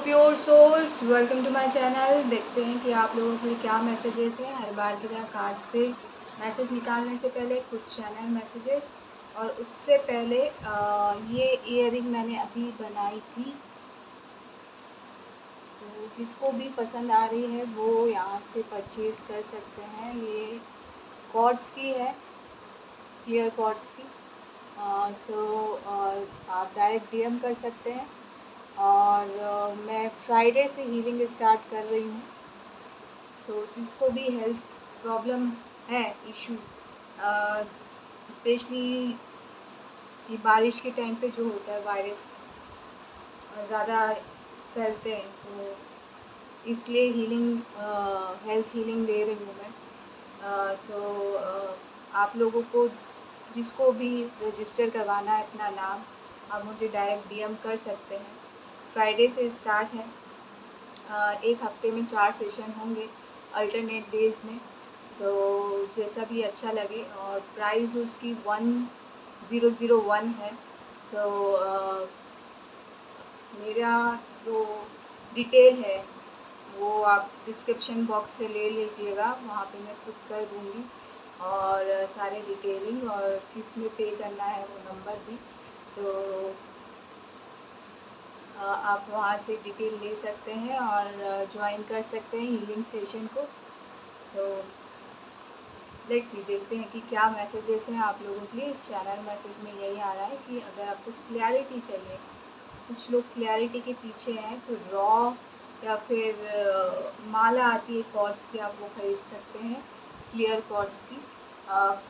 Pure souls, welcome to my channel. देखते हैं कि आप लोगों के लिए क्या मैसेजेस हैं। हर बार की तरह कार्ड से मैसेज निकालने से पहले कुछ चैनल मैसेजेस, और उससे पहले ये इयरिंग मैंने अभी बनाई थी, तो जिसको भी पसंद आ रही है वो यहाँ से परचेज़ कर सकते हैं। ये कॉर्ड्स की है, क्लियर कॉर्ड्स की। आप डायरेक्ट डीएम कर सकते हैं। और मैं फ्राइडे से हीलिंग स्टार्ट कर रही हूँ। जिसको भी हेल्थ प्रॉब्लम है, इशू, स्पेशली ये बारिश के टाइम पे जो होता है, वायरस ज़्यादा फैलते हैं, तो इसलिए हेल्थ हीलिंग दे रही हूँ मैं। आप लोगों को जिसको भी रजिस्टर करवाना है अपना नाम, आप मुझे डायरेक्ट डीएम कर सकते हैं। फ्राइडे से स्टार्ट है। एक हफ्ते में 4 सेशन होंगे अल्टरनेट डेज़ में। जैसा भी अच्छा लगे। और प्राइस उसकी 1001 है। मेरा जो डिटेल है वो आप डिस्क्रिप्शन बॉक्स से ले लीजिएगा, वहाँ पे मैं पुट कर दूँगी, और सारे डिटेलिंग और किस में पे करना है वो नंबर भी। आप वहाँ से डिटेल ले सकते हैं और ज्वाइन कर सकते हैं हीलिंग सेशन को। लेट्स सी, देखते हैं कि क्या मैसेजेस हैं आप लोगों के लिए। चैनल मैसेज में यही आ रहा है कि अगर आपको क्लैरिटी चाहिए, कुछ लोग क्लैरिटी के पीछे हैं, तो रॉ या फिर माला आती है कॉर्ड्स की, आप वो ख़रीद सकते हैं, क्लियर कॉर्ड्स की।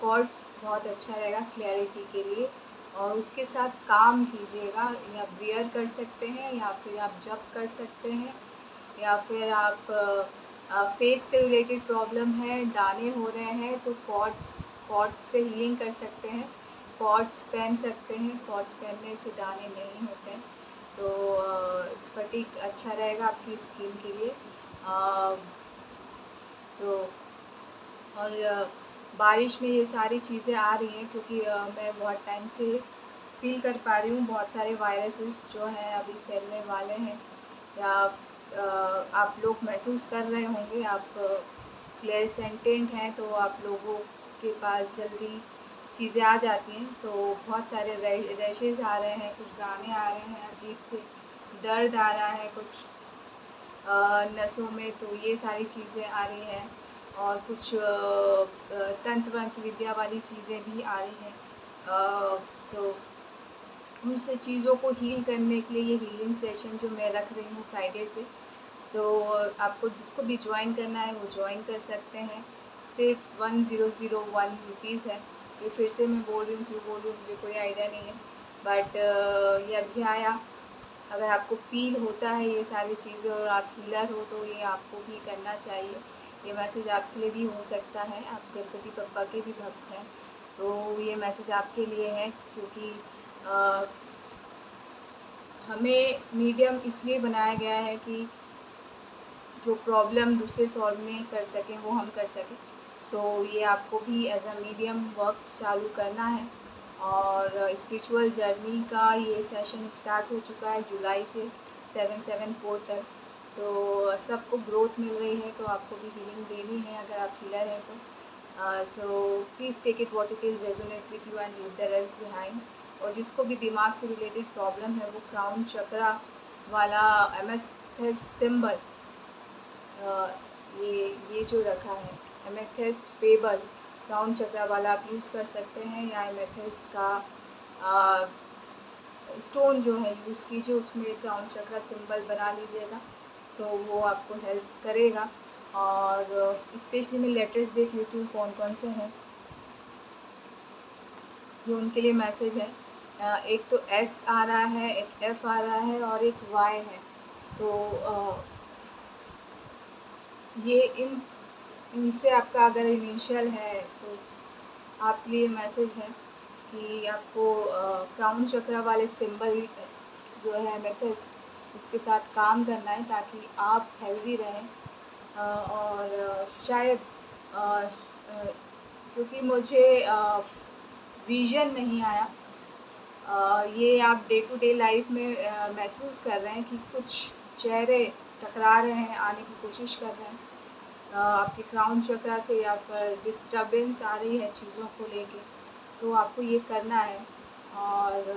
कॉर्ड्स बहुत अच्छा रहेगा क्लैरिटी के लिए। और उसके साथ काम कीजिएगा, या वेयर कर सकते हैं, या फिर आप जप कर सकते हैं, या फिर आप फेस से रिलेटेड प्रॉब्लम है, दाने हो रहे हैं, तो कॉर्ड्स से हीलिंग कर सकते हैं। कॉर्ड्स पहन सकते हैं, कॉर्ड्स पहनने से दाने नहीं होते हैं। तो स्फटिक अच्छा रहेगा आपकी स्किन के लिए। तो और बारिश में ये सारी चीज़ें आ रही हैं, क्योंकि मैं बहुत टाइम से फील कर पा रही हूँ बहुत सारे वायरसेस जो हैं अभी फैलने वाले हैं, या आप लोग महसूस कर रहे होंगे। आप क्लियर सेंटेंट हैं, तो आप लोगों के पास जल्दी चीज़ें आ जाती हैं। तो बहुत सारे रैशेज़ आ रहे हैं, कुछ दाने आ रहे हैं, अजीब से दर्द आ रहा है कुछ नसों में, तो ये सारी चीज़ें आ रही हैं। और कुछ तंत्र मंत्र विद्या वाली चीज़ें भी आ रही हैं। उन चीज़ों को हील करने के लिए ये हीलिंग सेशन जो मैं रख रही हूँ फ्राइडे से। आपको जिसको भी ज्वाइन करना है वो ज्वाइन कर सकते हैं। सिर्फ 1001 रुपीज़ है। ये फिर से मैं बोल रही हूँ, क्यों बोल रही हूँ मुझे कोई आइडिया नहीं है, बट ये अभी आया। अगर आपको फ़ील होता है ये सारी चीज़ें और आप हीलर हो, तो ये आपको भी करना चाहिए। ये मैसेज आपके लिए भी हो सकता है, आप गणपति बप्पा के भी भक्त हैं, तो ये मैसेज आपके लिए है। क्योंकि हमें मीडियम इसलिए बनाया गया है कि जो प्रॉब्लम दूसरे सॉल्व नहीं कर सकें वो हम कर सकें। ये आपको भी एज अ मीडियम वर्क चालू करना है। और स्पिरिचुअल जर्नी का ये सेशन स्टार्ट हो चुका है जुलाई से, 7/7 पोर्टल। सबको ग्रोथ मिल रही है, तो आपको भी हीलिंग देनी है अगर आप हीलर हैं तो। Please take it what it is, resonate with you and leave the rest behind. और जिसको भी दिमाग से रिलेटेड प्रॉब्लम है, वो क्राउन चक्रा वाला एमेथेस्ट सिंबल, ये जो रखा है एमेथिस्ट पेबल, क्राउन चक्रा वाला आप यूज़ कर सकते हैं, या एमेथिस्ट का स्टोन जो है यूज़ कीजिए, उसमें क्राउन चक्रा सिंबल बना लीजिएगा। वो आपको हेल्प करेगा। और स्पेशली मैं लेटर्स देख लेती हूँ कौन कौन से हैं, ये उनके लिए मैसेज है। एक तो एस आ रहा है, एक एफ आ रहा है, और एक वाई है। तो ये इनसे आपका अगर इनिशियल है, तो आपके लिए मैसेज है कि आपको क्राउन चक्रा वाले सिंबल जो है मेथड्स, उसके साथ काम करना है, ताकि आप हेल्दी रहें। और शायद क्योंकि मुझे विज़न नहीं आया, ये आप डे टू डे लाइफ में महसूस कर रहे हैं कि कुछ चेहरे टकरा रहे हैं, आने की कोशिश कर रहे हैं आपके क्राउन चक्रा से, या फिर डिस्टर्बेंस आ रही है चीज़ों को लेके, तो आपको ये करना है। और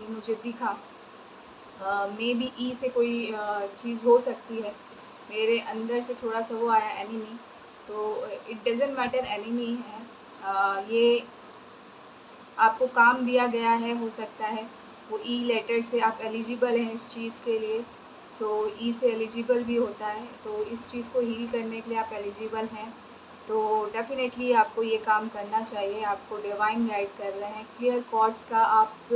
ये मुझे दिखा, मे बी ई से कोई चीज़ हो सकती है, मेरे अंदर से थोड़ा सा वो आया एनिमी, तो इट डज़न्ट मैटर एनिमी है, ये आपको काम दिया गया है, हो सकता है वो ई लेटर से आप एलिजिबल हैं इस चीज़ के लिए। सो ई से एलिजिबल भी होता है, तो इस चीज़ को हील करने के लिए आप एलिजिबल हैं, तो डेफ़िनेटली आपको ये काम करना चाहिए। आपको डिवाइन गाइड कर रहे हैं। क्लियर कॉर्ड्स का आप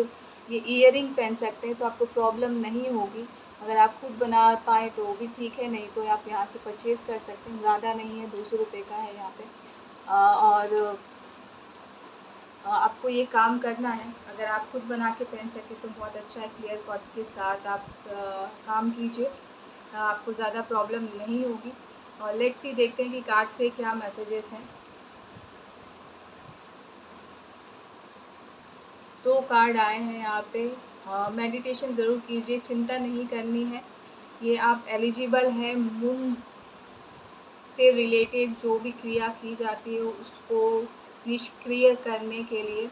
ये ईयरिंग पहन सकते हैं, तो आपको प्रॉब्लम नहीं होगी। अगर आप खुद बना पाएँ तो वो भी ठीक है, नहीं तो आप यहाँ से परचेज़ कर सकते हैं। ज़्यादा नहीं है, 200 रुपये का है यहाँ पे। और आपको ये काम करना है। अगर आप खुद बना के पहन सकें तो बहुत अच्छा है। क्लियर कॉर्ड के साथ आप काम कीजिए, आपको ज़्यादा प्रॉब्लम नहीं होगी। और लेट्स सी, देखते हैं कि कार्ड से क्या मैसेजेस हैं। 2 कार्ड आए हैं यहाँ पे। मेडिटेशन ज़रूर कीजिए, चिंता नहीं करनी है। ये आप एलिजिबल हैं। मून से रिलेटेड जो भी क्रिया की जाती है उसको निष्क्रिय करने के लिए,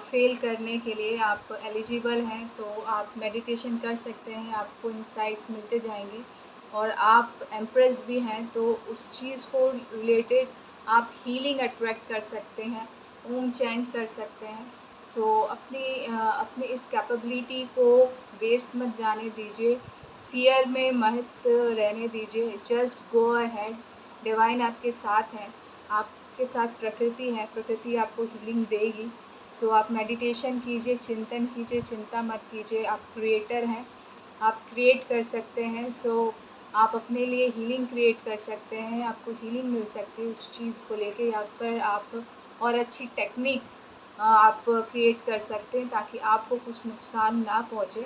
फेल करने के लिए आप एलिजिबल हैं, तो आप मेडिटेशन कर सकते हैं, आपको इंसाइट्स मिलते जाएंगे। और आप एम्प्रेस भी हैं, तो उस चीज़ को रिलेटेड आप हीलिंग अट्रैक्ट कर सकते हैं, ओम चैंट कर सकते हैं। सो अपनी इस कैपेबिलिटी को वेस्ट मत जाने दीजिए, फ़ियर में मत रहने दीजिए, जस्ट गो अहेड। डिवाइन आपके साथ हैं, आपके साथ प्रकृति है, प्रकृति आपको हीलिंग देगी। सो आप मेडिटेशन कीजिए, चिंतन कीजिए, चिंता मत कीजिए। आप क्रिएटर हैं, आप क्रिएट कर सकते हैं। सो आप अपने लिए हीलिंग क्रिएट कर सकते हैं, आपको हीलिंग मिल सकती है उस चीज़ को लेके, या फिर आप और अच्छी टेक्निक आप क्रिएट कर सकते हैं ताकि आपको कुछ नुकसान ना पहुँचे।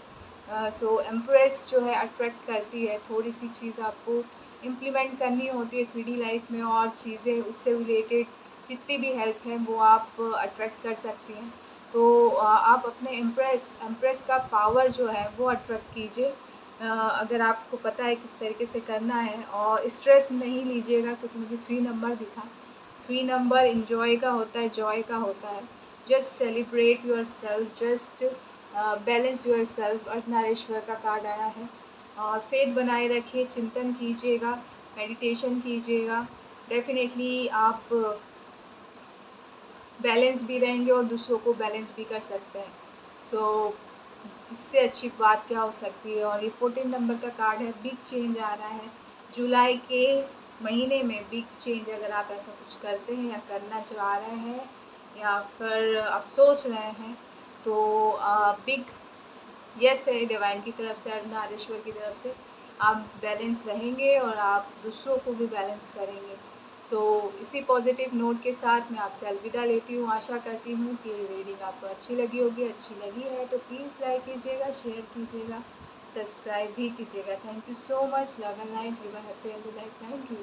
सो एम्प्रेस जो है अट्रैक्ट करती है, थोड़ी सी चीज़ आपको इम्प्लीमेंट करनी होती है 3D लाइफ में, और चीज़ें उससे रिलेटेड जितनी भी हेल्प है वो आप अट्रैक्ट कर सकती हैं। तो आप अपने एम्प्रेस का पावर जो है वो अट्रैक्ट कीजिए। अगर आपको पता है किस तरीके से करना है, और स्ट्रेस नहीं लीजिएगा, क्योंकि मुझे 3 नंबर दिखा। 3 नंबर एन्जॉय का होता है, जॉय का होता है। Just celebrate yourself, just balance yourself. Ardhanarishvara का कार्ड आया है। और फेथ बनाए रखिए, चिंतन कीजिएगा, मेडिटेशन कीजिएगा, डेफ़िनेटली आप बैलेंस भी रहेंगे और दूसरों को बैलेंस भी कर सकते हैं। सो इससे अच्छी बात क्या हो सकती है। और ये 14 नंबर का कार्ड है। बिग चेंज आ रहा है जुलाई के महीने में। बिग चेंज, अगर आप ऐसा कुछ करते हैं या करना चाह रहे हैं, या फिर आप सोच रहे हैं, तो बिग यस है डिवाइन की तरफ से, अर्धनारीश्वर की तरफ से। आप बैलेंस रहेंगे और आप दूसरों को भी बैलेंस करेंगे। सो इसी पॉजिटिव नोट के साथ मैं आपसे अलविदा लेती हूँ। आशा करती हूँ कि रीडिंग आपको अच्छी लगी होगी। अच्छी लगी है तो प्लीज़ लाइक कीजिएगा, शेयर कीजिएगा, सब्सक्राइब भी कीजिएगा। Thank you so much. Love and light, live a happy healthy life. Thank you.